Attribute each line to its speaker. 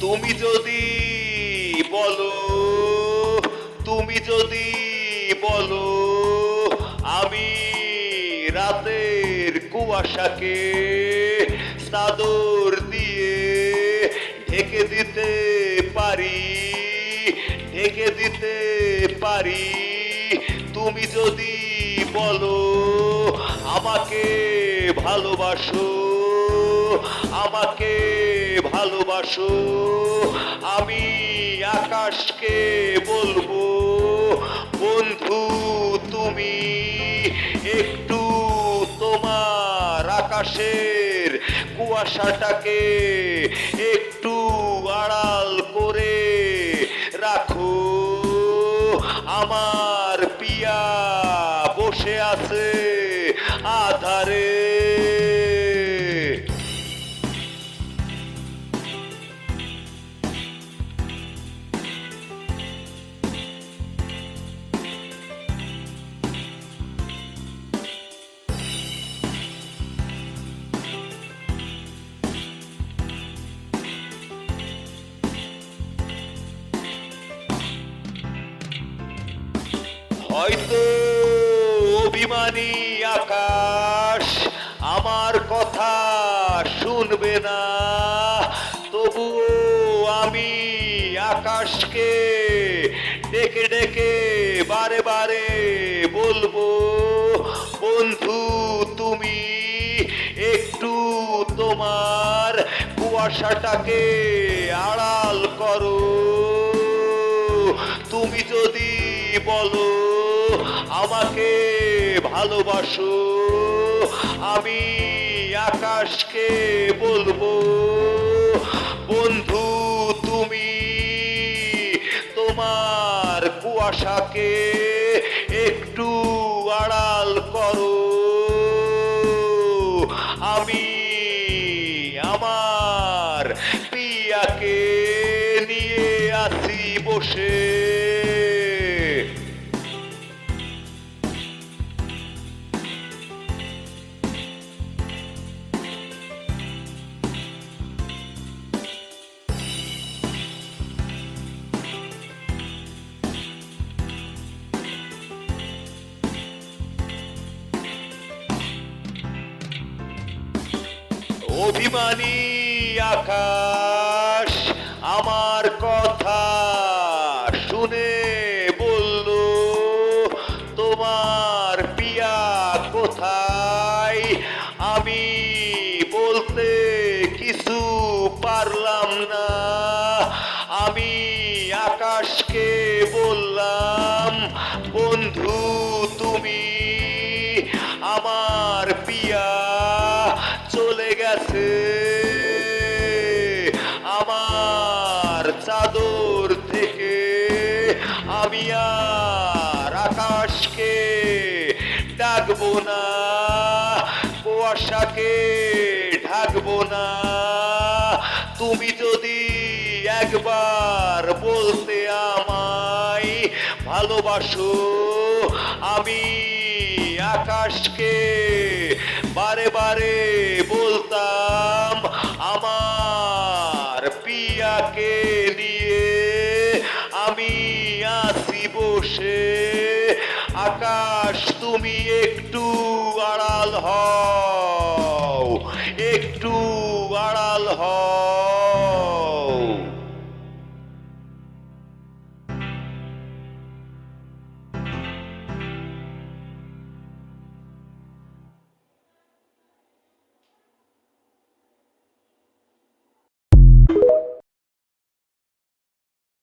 Speaker 1: তুমি যদি বলো, তুমি যদি বলো, আমি রাতের কুয়াশাকে চাদর দিয়ে ঢেকে দিতে পারি, ঢেকে দিতে পারি। তুমি যদি বলো আমাকে ভালোবাসো, আমাকে ভালোবাসো, আমি আকাশকে বলবো বন্ধু তুমি একটু তোমার আকাশের কুয়াশাটাকে একটু আড়াল করে রাখো। আমার পিয়া বসে আছে আধারে। হয়তো অভিমানী আকাশ আমার কথা শুনবে না, তবুও আমি আকাশকে ডেকে ডেকে বারে বারে বলবো বন্ধু তুমি একটু তোমার কুয়াশাটাকে আড়াল করো। তুমি যদি বলো আমাকে ভালোবাসো, আমি আকাশকে বলবো বন্ধু তুমি তোমার কুয়াশাকে একটু আড়াল করো। আমি আমার পিয়াকে নিয়ে আসি বসে। অভিমানী আকাশ আমার কথা শুনে বলল তোমার পিয়া কোথায়। আমি বলতে কিছু পারলাম না, আমি আকাশকে বললাম বন্ধু তুমি আমার পিয়া চলে গেছে, আমার চাদর থেকে আমি আর আকাশকে ডাকবো না, কুয়াশাকে ঢাকবো না। তুমি যদি একবার বলতে আমায় ভালোবাসো, আমি আকাশকে বারে বারে বলতাম আমার পিয়াকে নিয়ে আমি আসি বসে। আকাশ তুমি একটু আড়াল হও, একটু